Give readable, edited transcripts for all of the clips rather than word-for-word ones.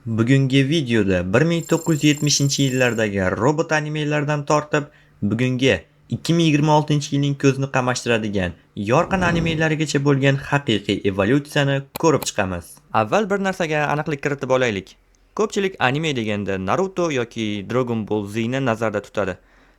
Bugungi videoda 1970-yillardagi robot animelardan tortib, bugungi 2026-yilning ko'zni qamashtiradigan yorqin animelarigacha bo'lgan haqiqiy evolyutsiyani ko'rib chiqamiz. Avval bir narsaga aniqlik kiritib olaylik. Ko'pchilik anime deganda Naruto yoki Dragon Ball Z ni nazarda tutadi.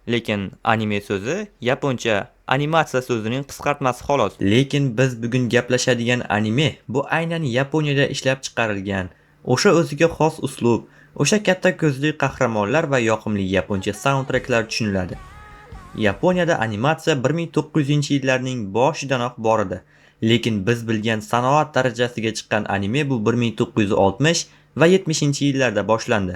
Lekin anime so'zi yaponcha animatsiya so'zining qisqartmasi xolos. Lekin biz bugun gaplashadigan anime bu aynan Yaponiyada ishlab chiqarilgan o'sha o'ziga xos uslub, o'sha katta ko'zli qahramonlar va yoqimli yaponcha saundtreklar tushuniladi. Yaponiyada animatsiya 1900-yillarning boshidanoq bor edi. Lekin biz bilgan sanoat darajasiga chiqqan anime bu 1960 va 70-yillarda boshlandi.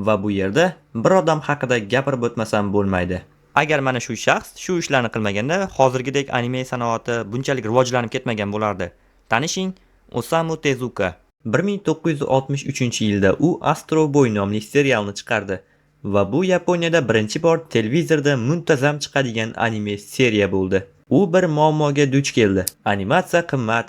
Va bu yerda bir odam haqida gapirib o'tmasam bo'lmaydi. Agar mana shu shaxs shu ishlarni qilmaganda, hozirgidek anime sanoati bunchalik rivojlanib ketmagan bo'lardi. Tanishing, Osamu Tezuka. 1963-yilda u Astro Boy nomli serialni chiqardi va bu Yaponiyada birinchi bor televizorda muntazam chiqadigan anime seriya bo'ldi. U bir muammoga duch keldi. Animatsiya qimmat,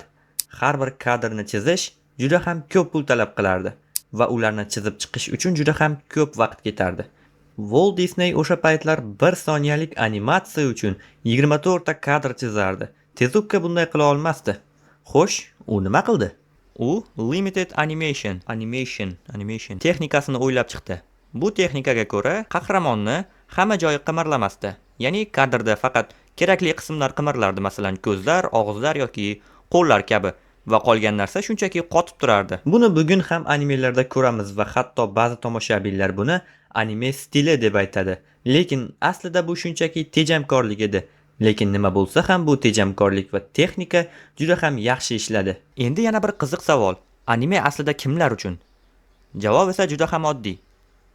har bir kadrni chizish juda ham ko'p pul talab qilardi va ularni chizib chiqish uchun juda ham ko'p vaqt ketardi. Walt Disney o'sha paytlar 1 soniyalik animatsiya uchun 24 ta kadr chizardi. Tezuka bunday qila olmasdi. Xo'sh, u nima qildi? U limited animation texnikasini o'ylab chiqdi. Bu texnikaga ko'ra qahramonni hamma joyi qimirlamasdi. Ya'ni kadrda faqat kerakli qismlar qimirlardi, masalan ko'zlar, og'izlar yoki qo'llar kabi, va qolgan narsa shunchaki qotib turardi. Buni bugun ham animelarda ko'ramiz va hatto ba'zi tomoshabinlar buni anime stili deb aytadi. Lekin aslida bu shunchaki tejamkorlik edi. Lekin nima bo'lsa ham bu tejamkorlik va texnika juda ham yaxshi ishladi. Endi yana bir qiziq savol. Anime aslida kimlar uchun? Javob esa juda ham oddiy.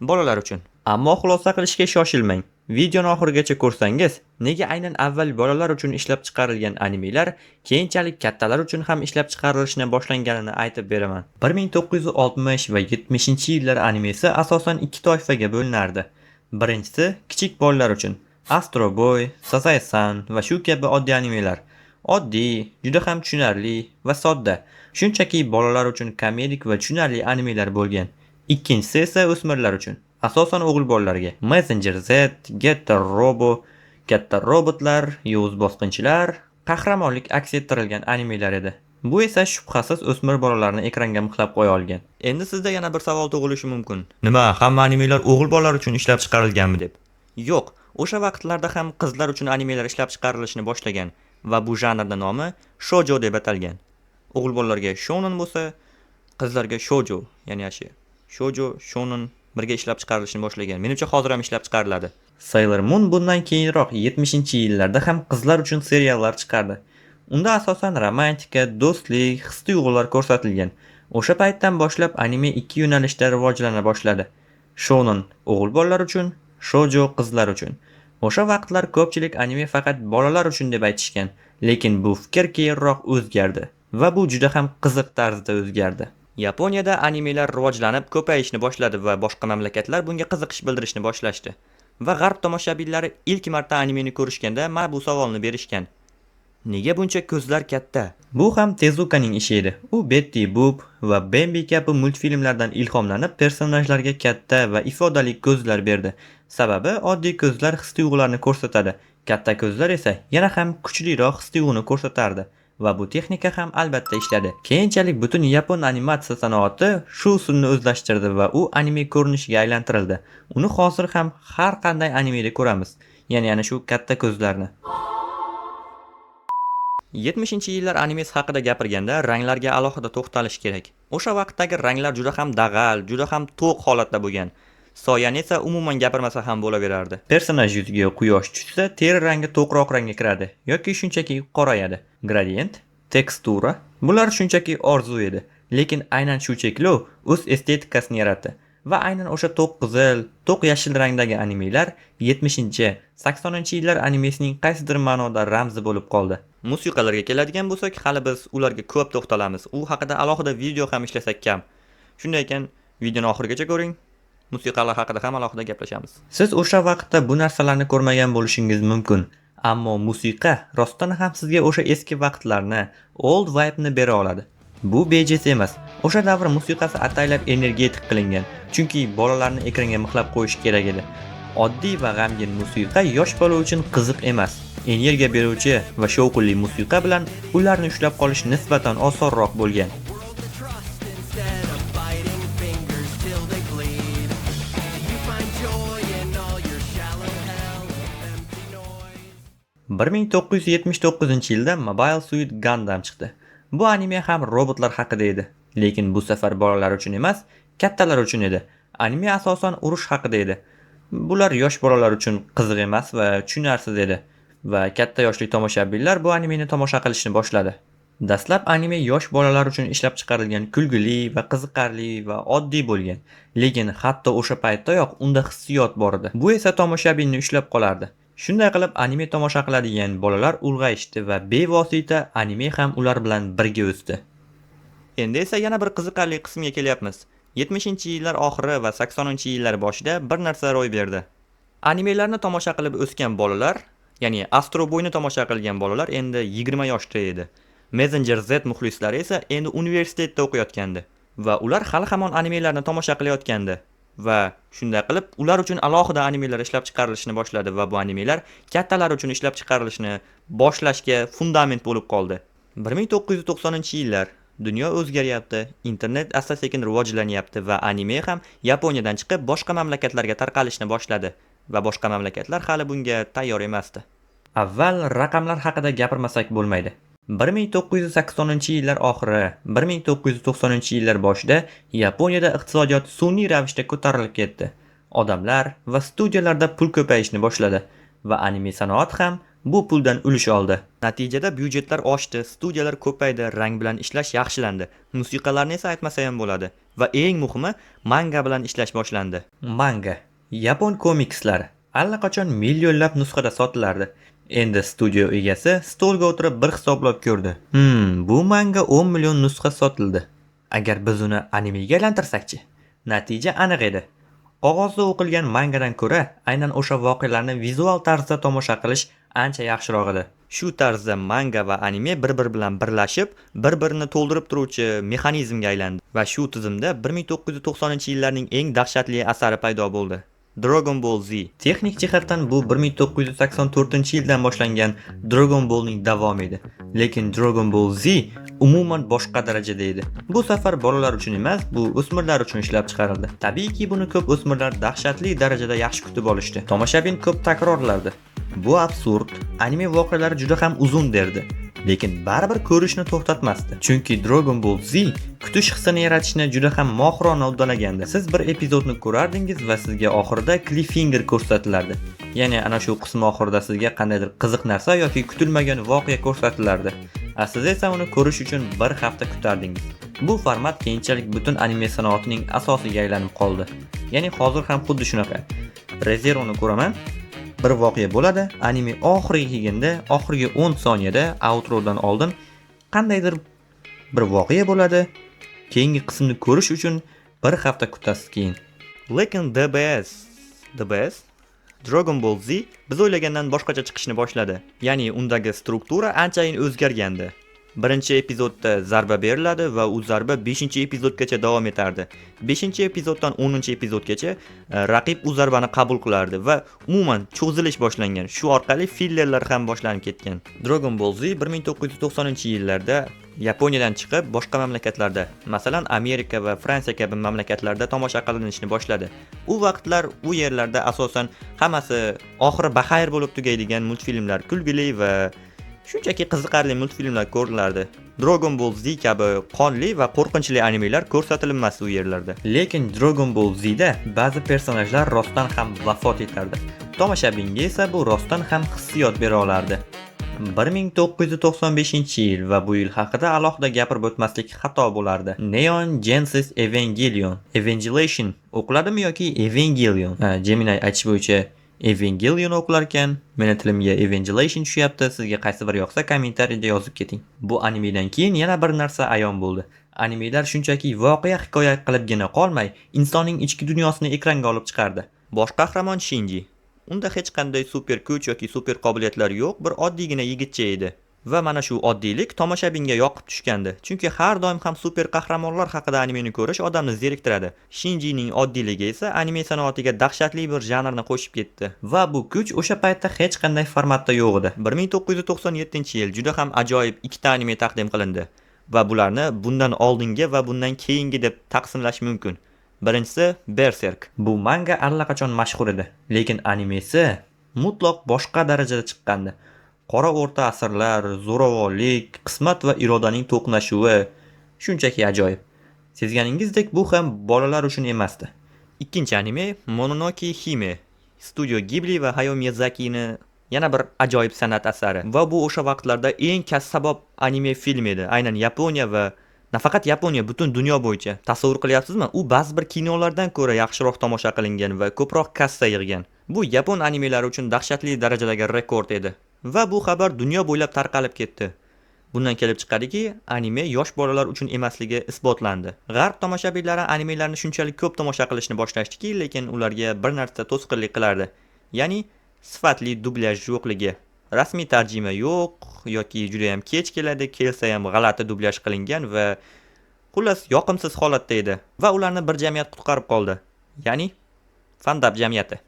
Bolalar uchun. Ammo xulosa qilishga shoshilmang. Videoni oxirigacha ko'rsangiz, nega aynan avval bolalar uchun ishlab chiqarilgan animelar keyinchalik kattalar uchun ham ishlab chiqarilishni boshlanganini aytib beraman. 1960 va 70-yillar animesi asosan ikki toifaga bo'linardi. Birinchisi kichik bolalar uchun. Astro Boy, Sazae-san va shu kabi oddiy animelar. Oddiy, juda ham tushunarli va sodda. Shunchaki bolalar uchun komedik va tushunarli animelar bo'lgan. Ikkinchisi esa o'smirlar uchun. Asosan o'g'il bolalarga. Messenger Z, Getter Robo, katta robotlar, yovuz bosqinchilar, qahramonlik aks ettirilgan animelar edi. Bu esa shubhasiz o'smir bolalarni ekranga mixlab qo'ya olgan. Endi sizda yana bir savol tug'ilishi mumkin. Nima, hamma animelar o'g'il bolalar uchun ishlab chiqarilganmi deb? Yo'q, o'sha vaqtlarda ham qizlar uchun animelar ishlab chiqarilishni boshlagan va bu janrning nomi shoujo deb atalgan. O'g'il bolalarga shonen bo'lsa, qizlarga shoujo, ya'ni ashi. Shoujo, shonen birga ishlab chiqarilishni boshlagan. Menimcha hozir ham ishlab chiqariladi. Sailor Moon bundan keyinroq 70-yillarda ham qizlar uchun seriallar chiqardi. Unda asosan romantika, do'stlik, his-tuyg'ular ko'rsatilgan. O'sha paytdan boshlab anime ikki yo'nalishda rivojlana boshladi. Shonen o'g'il bolalar uchun, shoujo qizlar uchun. O'sha vaqtlar ko'pchilik anime faqat bolalar uchun deb aytishgan, lekin bu fikr keyinroq o'zgardi va bu juda ham qiziq tarzda o'zgardi. Yaponiyada animelar rivojlanib ko'payishni boshladi va boshqa mamlakatlar bunga qiziqish bildirishni boshlashdi. Va g'arb tomoshabinlari ilk marta animeni ko'rishganda mana bu savolni berishgan. Nega buncha ko'zlar katta? Bu ham Tezukaning ishi edi. U Betty Boop va Bambi kabi multfilmlardan ilhomlanib personajlarga katta va ifodali ko'zlar berdi. Sababi oddiy ko'zlar his-tuyg'ularni ko'rsatadi. Katta ko'zlar esa yana ham kuchliroq his-tuyg'uni ko'rsatardi. Va bu texnika ham albatta ishladi. Keyinchalik butun yapon animatsiya sanoati shu usulni o'zlashtirdi va u anime ko'rinishiga aylantirildi. Uni hozir ham har qanday animeda ko'ramiz. Ya'ni ana shu katta ko'zlarni. 70-yillar animesi haqida gapirganda ranglarga alohida to'xtalish kerak. O'sha vaqtdagi ranglar juda ham dag'al, juda ham to'q holatda bo'lgan. Soyani esa umuman gapirmasa ham bo'laverardi. Personaj yuziga quyosh tushsa, teri rangi to'qroq rangga kiradi yoki shunchaki qorayadi. Gradient, tekstura, bular shunchaki orzu edi. Lekin aynan shu cheklov o'z estetikasini yaratdi. Va aynan o'sha to'q qizil, to'q yashil rangdagi animelar 70-80-yillar animesining qaysidir ma'noda ramzi bo'lib qoldi. Musiqalarga keladigan bo'lsak, hali biz ularga ko'p to'xtalamiz. U haqida alohida video ham ishlasak kam. Shunday ekan, videoni oxirigacha ko'ring. Musiqalar haqida ham alohida gaplashamiz. Siz o'sha vaqtda bu narsalarni ko'rmagan bo'lishingiz mumkin. Ammo musiqa rostdan ham sizga o'sha eski vaqtlarni, old vibe ni bera oladi. Bu bejiz emas. O'sha davr musiqasi ataylab energetik qilingan, chunki bolalarni ekranga mixlab qo'yish kerak edi. Oddiy va g'amgin musiqa yosh bola uchun qiziq emas. Energiya beruvchi va shovqinli musiqa bilan ularni ushlab qolish nisbatan osonroq bo'lgan. Bir ming to'qqiz yuz yetmish to'qqizinchi yilda Mobile Suit Gundam chiqdi. Bu anime ham robotlar haqida edi, lekin bu safar bolalar uchun emas, kattalar uchun edi. Anime asosan urush haqida edi. Bular yosh bolalar uchun qiziq emas va tushunarsiz edi va katta yoshli tomoshabinlar bu animeni tomosha qilishni boshladi. Dastlab anime yosh bolalar uchun ishlab chiqarilgan, kulgili va qiziqarli va oddiy bo'lgan, lekin hatto o'sha paytdayoq unda hissiyot bor edi. Bu esa tomoshabinni ushlab qolardi. Shunday qilib anime tomosha qiladigan bolalar ulg'ayishdi va bevosita anime ham ular bilan birga o'sdi. Endi esa yana bir qiziqarli qismga kelyapmiz. 70-yillar oxiri va 80-yillar boshida bir narsa ro'y berdi. Animelarni tomosha qilib o'sgan bolalar, ya'ni Astro Boyni tomosha qilgan bolalar endi 20 yoshda edi. Messenger Z muxlislari esa endi universitetda o'qiyotgandi va ular hali hamon animelarni tomosha qilayotgandi. Va shunday qilib ular uchun alohida animelar ishlab chiqarilishni boshladi va bu animelar kattalar uchun ishlab chiqarilishni boshlashga fundament bo'lib qoldi. 1990-yillar dunyo o'zgaryapti, internet asta-sekin rivojlanyapti va anime ham Yaponiyadan chiqib boshqa mamlakatlarga tarqalishni boshladi va boshqa mamlakatlar hali bunga tayyor emasdi. Avval raqamlar haqida gapirmasak bo'lmaydi. 1980-yillar oxiri, 1990-yillar boshida Yaponiyada iqtisodiyot sun'iy ravishda ko'tarilib ketdi. Odamlar va studiyalarda pul ko'payishni boshladi va anime sanoat ham bu puldan ulush oldi. Natijada byudjetlar oshdi, studiyalar ko'paydi, rang bilan ishlash yaxshilandi. Musiqalarni esa aytmasa ham bo'ladi va eng muhimi manga bilan ishlash boshlandi. Manga, Yapon komikslari allaqachon millionlab nusxada sotilardi. Endi studio egasi stolga o'tirib bir hisoblab ko'rdi. Bu manga 10 million nusxa sotildi. Agar biz uni animega aylantirsakchi? Natija aniq edi. Qog'ozda o'qilgan mangadan ko'ra, aynan o'sha voqealarni vizual tarzda tomosha qilish ancha yaxshiroq edi. Shu tarzda manga va anime bir-biri bilan birlashib, bir-birini to'ldirib turuvchi mexanizmga aylandi va shu tizimda 1990-yillarning eng dahshatli asari paydo bo'ldi. Dragon Ball Z. Texnik jihatdan bu 1984-yildan boshlangan Dragon Ballning davomi edi. Lekin Dragon Ball Z umuman boshqa darajada edi. Bu safar bolalar uchun emas, bu o'smirlar uchun ishlab chiqarildi. Tabiiyki, buni ko'p o'smirlar dahshatli darajada yaxshi kutib olishdi. Tomoshabin ko'p takrorlardi. Bu absurd, anime voqealari juda ham uzun derdi. Lekin baribir ko'rishni to'xtatmasdi. Chunki Dragon Ball Z kutish hissini yaratishni juda ham mohirona uddalagandi. Siz bir epizodni ko'rardingiz va sizga oxirida cliffhanger ko'rsatilardi. Ya'ni ana shu qism oxirida sizga qandaydir qiziq narsa yoki kutilmagan voqea ko'rsatilardi. Siz esa uni ko'rish uchun bir hafta kutardingiz. Bu format keyinchalik butun anime sanoatining asosiga aylanib qoldi. Ya'ni hozir ham xuddi shunaqa. Re:Zero'ni ko'raman. Bir voqea bo'ladi, anime oxiriga kelganda, oxirgi 10 soniyada outrodan oldin qandaydir bir voqea bo'ladi. Keyingi qismni ko'rish uchun bir hafta kutasiz keyin. Lekin DBS Dragon Ball Z biz o'ylagandan boshqacha chiqishni boshladi. Ya'ni undagi struktura anchayin o'zgargandi. Birinchi epizodda zarba beriladi va u zarba 5-epizodgacha davom etardi. 5-epizoddan 10-epizodgacha raqib u zarbani qabul qilardi va umuman cho'zilish boshlangan. Shu orqali fillerlar ham boshlanib ketgan. Dragon Ball Z 1990-yillarda Yaponiyadan chiqib boshqa mamlakatlarda, masalan Amerika va Fransiya kabi mamlakatlarda tomosha qilinishni boshladi. U vaqtlar u yerlarda asosan hammasi oxiri baxayr bo'lib tugaydigan multfilmlar, kulgili va shunchaki qiziqarli multfilmlar ko'rilardi. Dragon Ball Z kabi qonli va qo'rqinchli animelar ko'rsatilmas u yerlarda. Lekin Dragon Ball Z'da ba'zi personajlar rostdan ham vafot etardi. Tomoshabinga esa bu rostdan ham hissiyot bera olardi. 1995-yil va bu yil haqida alohida gapirib o'tmaslik xato bo'lardi. Neon Genesis Evangelion o'qiladimi yoki Evangelion? Gemini aytish bo'yicha Evangelion o'qilar ekan, meni tilimga Evangelion tushyapti. Sizga qaysi biri yoqsa kommentariyada yozib keting. Bu animedan keyin yana bir narsa ayon bo'ldi. Animelar shunchaki voqea hikoya qilibgina qolmay, insonning ichki dunyosini ekranga olib chiqardi. Bosh qahramon Shinji. Unda hech qanday super kuch yoki super qobiliyatlar yo'q, bir oddiygina yigitcha edi. Va mana shu oddiylik tomoshabinga yoqib tushgandi. Chunki har doim ham super qahramonlar haqida animeni ko'rish odamni zeriktiradi. Shinjining oddiyligi esa anime sanoatiga dahshatli bir janrni qo'shib ketdi. Va bu kuch o'sha paytda hech qanday formatda yo'q edi. 1997-yil juda ham ajoyib ikkita anime taqdim qilindi va bularni bundan oldingi va bundan keyingi deb taqsimlash mumkin. Birinchisi Berserk. Bu manga allaqachon mashhur edi, lekin animesi mutlaq boshqa darajada chiqqandi. Qora o'rta asrlar, zo'ravonlik, qismat va irodaning to'qnashuvi shunchaki ajoyib. Sezganingizdek, bu ham bolalar uchun emasdi. Ikkinchi anime Mononoke Hime. Studio Ghibli va Hayao Miyazakining yana bir ajoyib san'at asari va bu o'sha vaqtlarda eng kassabob anime film edi. Aynan Yaponiya va nafaqat Yaponiya, butun dunyo bo'yicha. Tasavvur qilyapsizmi? U ba'zi bir kinolardan ko'ra yaxshiroq tomosha qilingan va ko'proq kassa yig'gan. Bu yapon animelari uchun dahshatli darajadagi rekord edi. Va bu xabar dunyo bo'ylab tarqalib ketdi. Bundan kelib chiqadiki, anime yosh bolalar uchun emasligi isbotlandi. G'arb tomoshabinlari animelarni shunchalik ko'p tomosha qilishni boshlashdiki, lekin ularga bir narsa to'sqinlik qilardi. Ya'ni sifatli dublyaj yo'qligi. Rasmiy tarjima yo'q yoki juda ham kech keladi, kelsa ham g'alati dublyaj qilingan va xullas yoqimsiz holatda edi. Va ularni bir jamiyat qutqarib qoldi. Ya'ni fandab jamiyati.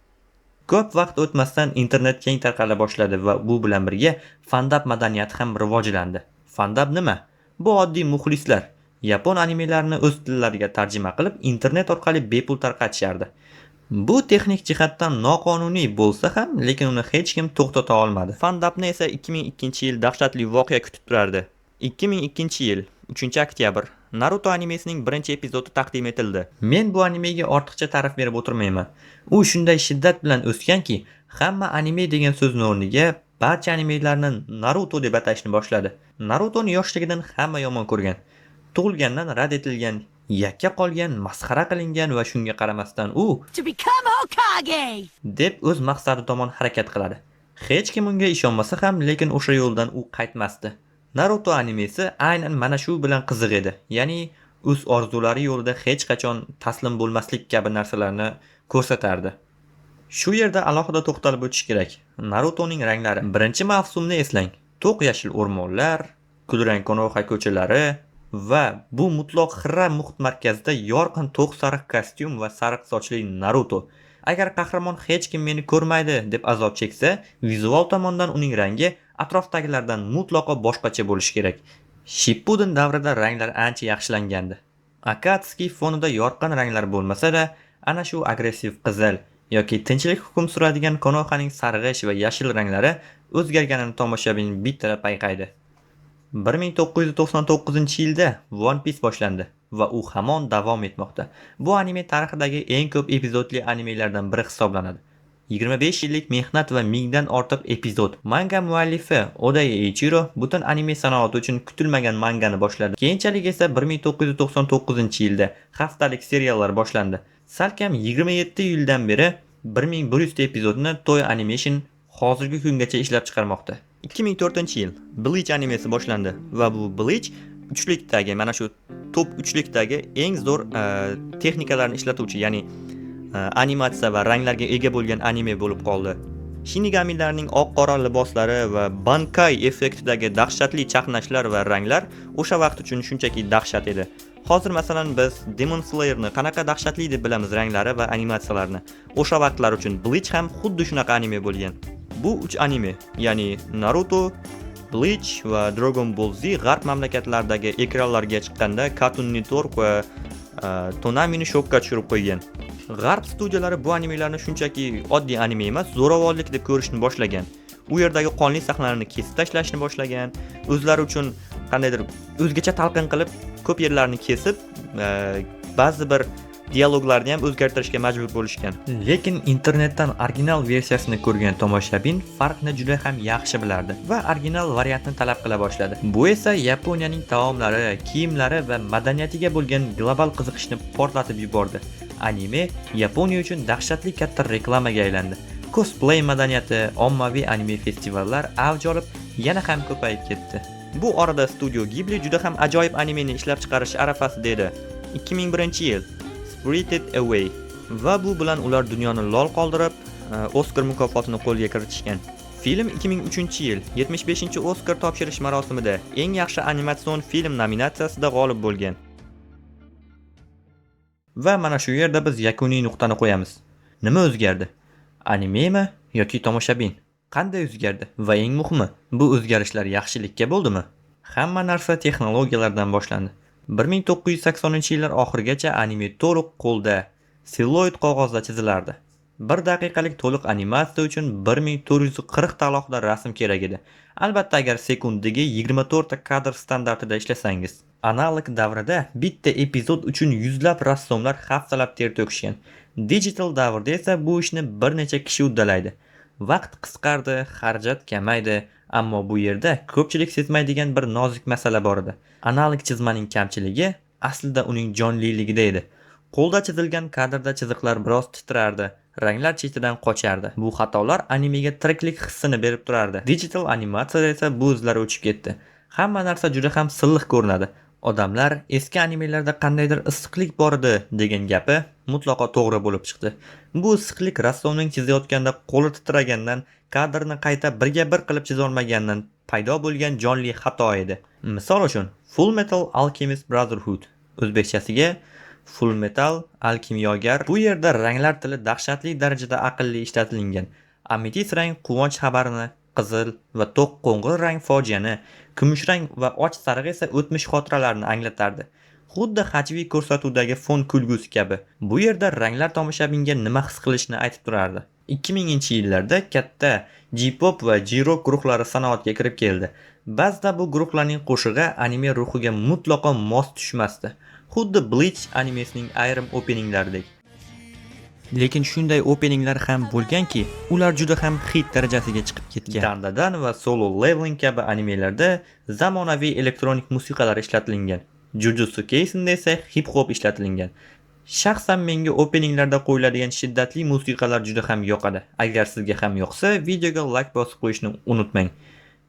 Ko'p vaqt o'tmasdan internet keng tarqala boshladi va bu bilan birga fandab madaniyati ham rivojlandi. Fandab nima? Bu oddiy muxlislar yapon animelarini o'z tillariga tarjima qilib internet orqali bepul tarqatishardi. Bu texnik jihatdan noqonuniy bo'lsa ham, lekin uni hech kim to'xtata olmadi. Fandabni esa 2002-yil dahshatli voqea kutib turardi. 2002-yil 3-oktyabr Naruto animesining birinchi epizodi taqdim etildi. Men bu animega ortiqcha ta'rif berib o'tirmayman. U shunday shiddat bilan o'sganki, hamma anime degan so'zning o'rniga barcha animelarni Naruto deb atashni boshladi. Narutoni yoshligidan hamma yomon ko'rgan. Tug'ilgandan rad etilgan, yakka qolgan, masxara qilingan va shunga qaramasdan u deb o'z maqsadi tomon harakat qiladi. Hech kim unga ishonmasa ham, lekin o'sha yo'ldan u qaytmasdi. Naruto animesi aynan mana shu bilan qiziq edi. Ya'ni o'z orzulari yo'lida hech qachon taslim bo'lmaslik kabi narsalarni ko'rsatardi. Shu yerda alohida to'xtalib o'tish kerak. Narutoning ranglari. Birinchi mavsumni eslang. To'q yashil o'rmonlar, kulrang Konoha ko'chalari va bu mutlaq xira muhit markazida yorqin to'q sariq kostyum va sariq sochli Naruto. Agar qahramon hech kim meni ko'rmaydi deb azob cheksa, vizual tomondan uning rangi atrofdagilardan mutlaqo boshqacha bo'lishi kerak. Shippuden davrida ranglar ancha yaxshilangandi. Akatsuki fonida yorqin ranglar bo'lmasa-da, ana shu agressiv qizil yoki tinchlik hukm suradigan Konohaning sarg'ish va yashil ranglari o'zgarganini tomoshabin bitta payqaydi. 1999-yilda One Piece boshlandi va u hamon davom etmoqda. Bu anime tarixidagi eng ko'p epizodli animelardan biri hisoblanadi. 25 yillik mehnat va mingdan ortiq epizod. Manga muallifi Oda Eiichiro butun anime sanoati uchun kutilmagan mangani boshladi. Keyinchalik esa 1999-yilda haftalik seriallar boshlandi. Salkam 27 yildan beri 1100 epizodni Toei Animation hozirgi kungacha ishlab chiqarmoqda. 2004-yil Bleach animesi boshlandi va bu Bleach uchlikdagi, mana shu top uchlikdagi eng zo'r texnikalarni ishlatuvchi, ya'ni animatsiya va ranglarga ega bo'lgan anime bo'lib qoldi. Shinigamilarning oq-qora liboslari va Bankai effektidagi dahshatli chaqnashlar va ranglar o'sha vaqt uchun shunchaki dahshat edi. Hozir masalan biz Demon Slayer'ni qanaqa dahshatli deb bilamiz ranglari va animatsiyalarni. O'sha vaqtlar uchun Bleach ham xuddi shunaqa anime bo'lgan. Bu 3 anime, ya'ni Naruto, Bleach va Dragon Ball Z g'arb mamlakatlaridagi ekranlarga chiqqanda Cartoon Network va Tonamini shokka tushirib qo'ygan. G'arb studiyalari bu animelarni shunchaki oddiy anime emas, zo'ravonlik deb ko'rishni boshlagan. U yerdagi qonli sahnalarni kesib tashlashni boshlagan. O'zlari uchun qandaydir o'zgacha talqin qilib, ko'p yerlarni kesib, ba'zi bir dialoglarni ham o'zgartirishga majbur bo'lishgan. Lekin internetdan original versiyasini ko'rgan tomoshabin farqni juda ham yaxshi bilardi va original variantni talab qila boshladi. Bu esa Yaponiyaning taomlari, kiyimlari va madaniyatiga bo'lgan global qiziqishni portlatib yubordi. Anime Yaponiya uchun dahshatli katta reklamaga aylandi. Cosplay madaniyati, ommaviy anime festivallar avj olib, yana ham ko'payib ketdi. Bu orada Studio Ghibli juda ham ajoyib animeni ishlab chiqarish arafasida edi. 2001-yil Spirited Away va bu bilan ular dunyoni lol qoldirib, Oscar mukofotini qo'lga kiritishgan. Film 2003-yil 75-Oskar topshirish marosimida eng yaxshi animatsion film nominatsiyasida g'olib bo'lgan. Va mana shu yerda biz yakuniy nuqtani qo'yamiz. Nima o'zgardi? Animemi yoki tomoshabin? Qanday o'zgardi? Va eng muhimi, bu o'zgarishlar yaxshilikka bo'ldimi? Hamma narsa texnologiyalardan boshlandi. 1980-yillar oxirigacha anime to'liq qo'lda, selluloid qog'ozda chizilardi. 1 daqiqalik to'liq animatsiya uchun 1440 ta alohida rasm kerak edi. Albatta agar sekundiga 24 ta kadr standartida ishlasangiz. Analog davrida bitta epizod uchun yuzlab rassomlar haftalab ter to'kishgan. Digital davrda esa bu ishni bir necha kishi uddalaydi. Vaqt qisqardi, xarajat kamaydi, ammo bu yerda ko'pchilik sezmaydigan bir nozik masala bor edi. Analog chizmaning kamchiligi aslida uning jonliligida edi. Qo'lda chizilgan kadrda chiziqlar biroz titrardi, ranglar chetidan qochardi. Bu xatolar animega tiriklik hissini berib turardi. Digital animatsiyada esa bu izlar o'chib ketdi. Hamma narsa juda ham silliq ko'rinadi. Odamlar eski animelarda qandaydir issiqlik bor edi degan gapi mutlaqo to'g'ri bo'lib chiqdi. Bu issiqlik rassomning chizayotganda qo'li titragandan, kadrni qayta birga bir qilib chiza olmagandan paydo bo'lgan jonli xato edi. Misol uchun, Full Metal Alchemist Brotherhood, o'zbekchasiga Full Metal Alkimyogar. Bu yerda ranglar tili dahshatli darajada aqlli ishlatilgan. Ametist rang quvonch xabarini, qizil va to'q qo'ng'ir rang fojiani, kumush rang va och sariq esa o'tmish xotiralarini anglatardi. Xuddi hajviy ko'rsatuvdagi fon kulgusi kabi. Bu yerda ranglar tomoshabinga nima his qilishni aytib turardi. 2000-yillarda katta J-pop va J-rock guruhlari sanoatga kirib keldi. Ba'zida bu guruhlarning qo'shig'i anime ruhiga mutlaqo mos tushmasdi. Xuddi Bleach animesining ayrim openinglaridek. Lekin shunday openinglar ham bo'lganki, ular juda ham hit darajasiga chiqib ketgan. Dandadan va Solo Leveling kabi animelarda zamonaviy elektronik musiqalar ishlatilgan. Jujutsu Kaisen'da esa hip-hop ishlatilgan. Shaxsan menga openinglarda qo'yiladigan shiddatli musiqalar juda ham yoqadi. Agar sizga ham yoqsa, videoga like bosib qo'yishni unutmang.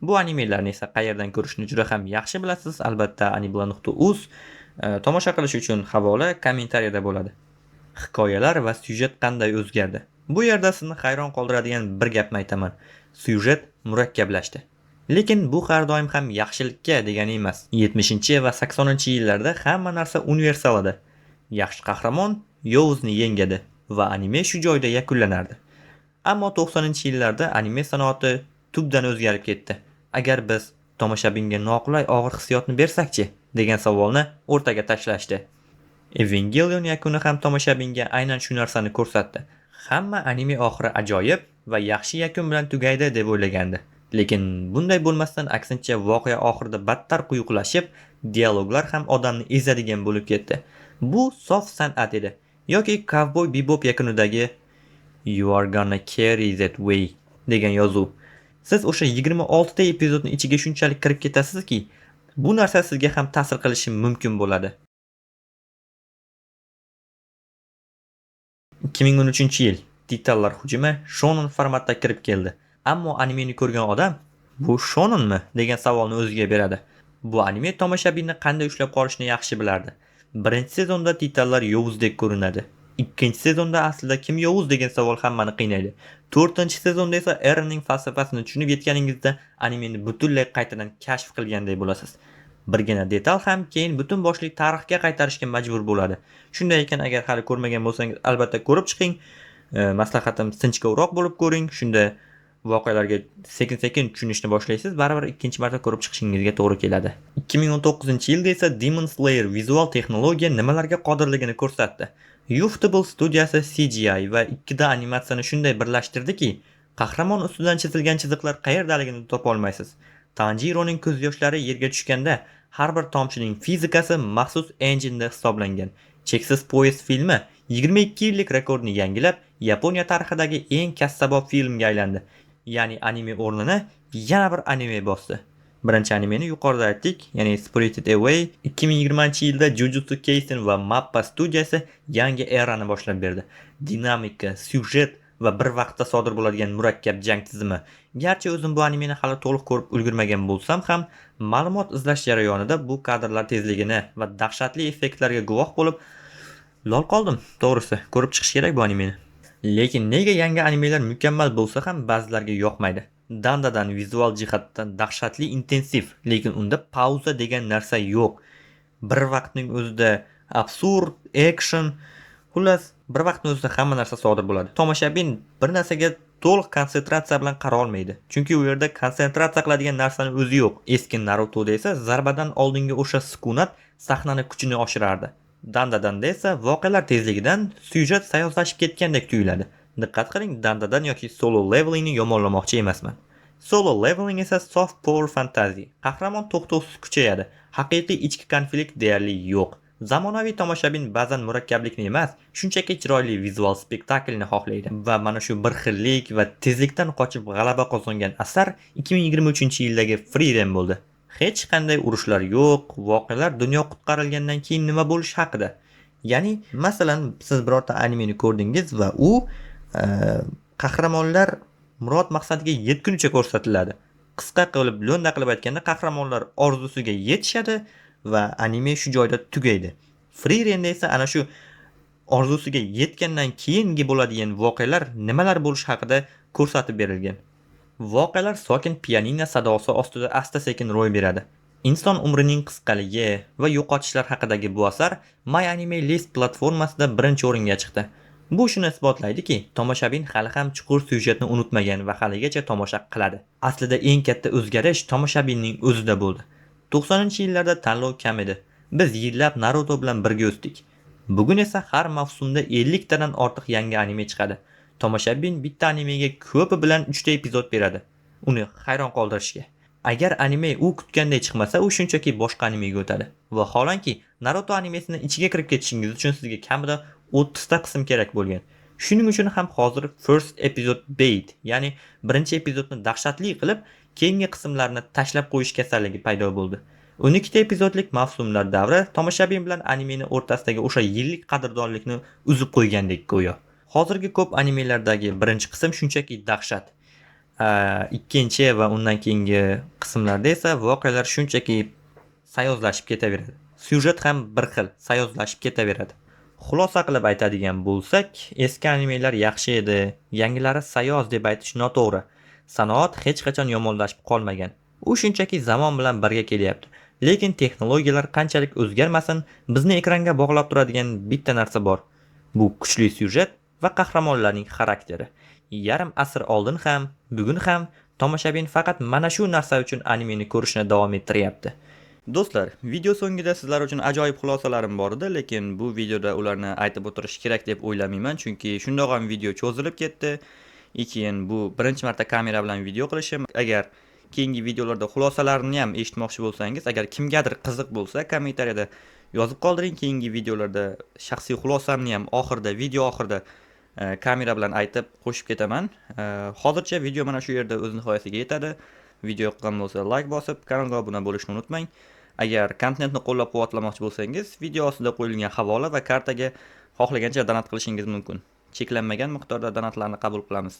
Bu animelarni esa qayerdan ko'rishni juda ham yaxshi bilasiz. Albatta anibla.uz tomosha qilish uchun havola kommentariyada bo'ladi. Hikoyalar va syujet qanday o'zgardi? Bu yerda sizni hayron qoldiradigan bir gapni aytaman. Syujet murakkablashdi. Lekin bu har doim ham yaxshilikka degani emas. 70 va 80-yillarda hamma narsa universal edi. Yaxshi qahramon yovuzni yengadi va anime shu joyda yakunlanardi. Ammo 90-yillarda anime sanoati tubdan o'zgarib ketdi. Agar biz tomoshabinga noqulay og'ir hissiyotni bersak-chi degan savolni o'rtaga tashlashdi. Evangelion yakuni ham tomoshabinga aynan shu narsani ko'rsatdi. Hamma anime oxiri ajoyib va yaxshi yakun bilan tugaydi deb o'ylagandi. Lekin bunday bo'lmasdan aksincha voqea oxirida battar quyuqlashib, dialoglar ham odamni ezadigan bo'lib ketdi. Bu sof san'at edi. Yoki Cowboy Bebop yakunidagi You are gonna carry that way degan yozuv. Siz o'sha 26 ta epizodning ichiga shunchalik kirib ketasizki, bu narsa sizga ham ta'sir qilishi mumkin bo'ladi. 2013-yil Titanlar hujumi shonen formatda kirib keldi. Ammo animeni ko'rgan odam bu shonenmi degan savolni o'ziga beradi. Bu anime tomoshabinni qanday ushlab qolishni yaxshi bilardi. Birinchi sezonda Titanlar yovuzdek ko'rinadi. Ikkinchi sezonda aslida kim yovuz degan savol hammani qiynaydi. 4-sezonda esa Erenning falsafasini tushunib yetganingizda animeni butunlay qaytadan kashf qilganday bo'lasiz. Birgina detal ham keyin butun boshli tarixga qaytarishga majbur bo'ladi. Shunday ekan agar hali ko'rmagan bo'lsangiz albatta ko'rib chiqing. Maslahatim sinchkovroq bo'lib ko'ring. Shunda voqealarga sekin-sekin tushunishni boshlaysiz. Baribir ikkinchi marta ko'rib chiqishingizga to'g'ri keladi. 2019-yilda esa Demon Slayer vizual texnologiya nimalarga qodirligini ko'rsatdi. Ufotable studiyasi CGI va 2D animatsiyani shunday birlashtirdiki, qahramon ustidan chizilgan chiziqlar qayerdaligini topa olmaysiz. Tanjironing ko'z yoshlari yerga tushganda har bir tomchining fizikasi maxsus enjinda hisoblangan. Cheksiz poyezd filmi 22 yillik rekordni yangilab, Yaponiya tarixidagi eng kassabob filmga aylandi. Ya'ni anime o'rnini yana bir anime bosdi. Birinchi animeni yuqorida aytdik, ya'ni Spirited Away. 2020-yilda Jujutsu Kaisen va Mappa studiyasi yangi erani boshlab berdi. Dinamika, syujet va bir vaqtda sodir bo'ladigan murakkab jang tizimi. Garchi o'zim bu animeni hali to'liq ko'rib ulgurmagan bo'lsam ham, ma'lumot izlash jarayonida bu kadrlar tezligini va dahshatli effektlarga guvoh bo'lib, lol qoldim. To'g'risi, ko'rib chiqish kerak bu animeni. Lekin nega yangi animelar mukammal bo'lsa ham ba'zilarga yoqmaydi? dandadan vizual jihatdan dahshatli intensiv, lekin unda pauza degan narsa yo'q. Bir vaqtning o'zida absurd, action, xullas bir vaqtning o'zida hamma narsa sodir bo'ladi. Tomoshabin bir narsaga to'liq konsentratsiya bilan qara olmaydi. Chunki u yerda konsentratsiya qiladigan narsani o'zi yo'q. Eski Narutoda esa zarbadan oldingi o'sha sukunat sahnani kuchini oshirardi. Dandadanda esa voqealar tezligidan syujet sayozlashib ketgandek tuyuladi. Diqqat qiling, dandadan yoki solo levelingni yomonlamoqchi emasman. Solo leveling esa soft power fantasy. Qahramon to'xtovsiz kuchayadi. Haqiqiy ichki konflikt deyarli yo'q. Zamonaviy tomoshabin ba'zan murakkablikni emas, shunchaki chiroyli vizual spektaklni xohlaydi. Va mana shu bir xillik va tezlikdan qochib g'alaba qozongan asar 2023-yildagi Freedom bo'ldi. Hech qanday urushlar yo'q, voqealar dunyo qutqarilgandan keyin nima bo'lishi haqida. Ya'ni, masalan, siz birorta animeni ko'rdingiz va u qahramonlar murod maqsadiga yetgunicha ko'rsatiladi. Qisqa qilib, lo'nda qilib aytganda, qahramonlar orzusiga yetishadi va anime shu joyda tugaydi. Free Renda esa ana shu orzusiga yetgandan keyingi bo'ladigan voqealar nimalar bo'lishi haqida ko'rsatib berilgan. Voqealar sokin pianino sadosi ostida asta-sekin ro'y beradi. Inson umrining qisqaligi va yo'qotishlar haqidagi bu asar MyAnimeList platformasida birinchi o'ringa chiqdi. Bu shuni isbotlaydiki, tomoshabin hali ham chuqur syujetni unutmagan va haligacha tomosha qiladi. Aslida eng katta o'zgarish tomoshabinning o'zida bo'ldi. 90-yillarda tanlov kam edi. Biz yillab Naruto bilan birga o'sdik. Bugun esa har mavsumda 50 tadan ortiq yangi anime chiqadi. Tomoshabin bitta animega ko'pi bilan 3 ta epizod beradi. Uni hayron qoldirishga. Agar anime u kutganday chiqmasa, u shunchaki boshqa animega o'tadi. Va holanki, Naruto animesining ichiga kirib ketishingiz uchun sizga kamida 30 ta qism kerak bo'lgan. Shuning uchun ham hozir first episode bait, ya'ni birinchi epizodni dahshatli qilib, keyingi qismlarni tashlab qo'yish kasalligi paydo bo'ldi. 12 ta epizodlik mavsumlar davri tomoshabin bilan animeni o'rtasidagi o'sha yillik qadrdonlikni uzib qo'ygandek go'yo. Hozirgi ko'p animelardagi birinchi qism shunchaki dahshat. Ikkinchi va undan keyingi qismlarda esa voqealar shunchaki sayozlashib ketaveradi. Syujet ham bir xil, sayozlashib ketaveradi. Xulosa qilib aytadigan bo'lsak, eski animelar yaxshi edi, yangilari sayoz deb aytish noto'g'ri. Sanoat hech qachon yomonlashib qolmagan. U shunchaki zamon bilan birga kelyapti. Lekin texnologiyalar qanchalik o'zgarmasin, bizni ekranga bog'lab turadigan bitta narsa bor. Bu kuchli syujet va qahramonlarning xarakteri. Yarim asr oldin ham, bugun ham tomoshabin faqat mana shu narsa uchun animeni ko'rishni davom ettiryapti. Do'stlar, video so'ngida sizlar uchun ajoyib xulosalarim bor edi, lekin bu videoda ularni aytib o'tirish kerak deb o'ylamayman, chunki shundoq ham video cho'zilib ketdi. Keyin bu birinchi marta kamera bilan video qilishim. Agar keyingi videolarda xulosalarni ham eshitmoqchi bo'lsangiz, agar kimgadir qiziq bo'lsa, kommentariyada yozib qoldiring. Keyingi videolarda shaxsiy xulosamni ham video oxirida kamera bilan aytib qo'shib ketaman. Hozircha video mana shu yerda o'z nihoyasiga yetadi. Video yoqqan bo'lsa like bosib, kanalga obuna bo'lishni unutmang. Agar kontentni qo'llab-quvvatlamoqchi bo'lsangiz, video ostida qo'yilgan havola va kartaga xohlagancha donat qilishingiz mumkin. Cheklanmagan miqdorda donatlarni qabul qilamiz.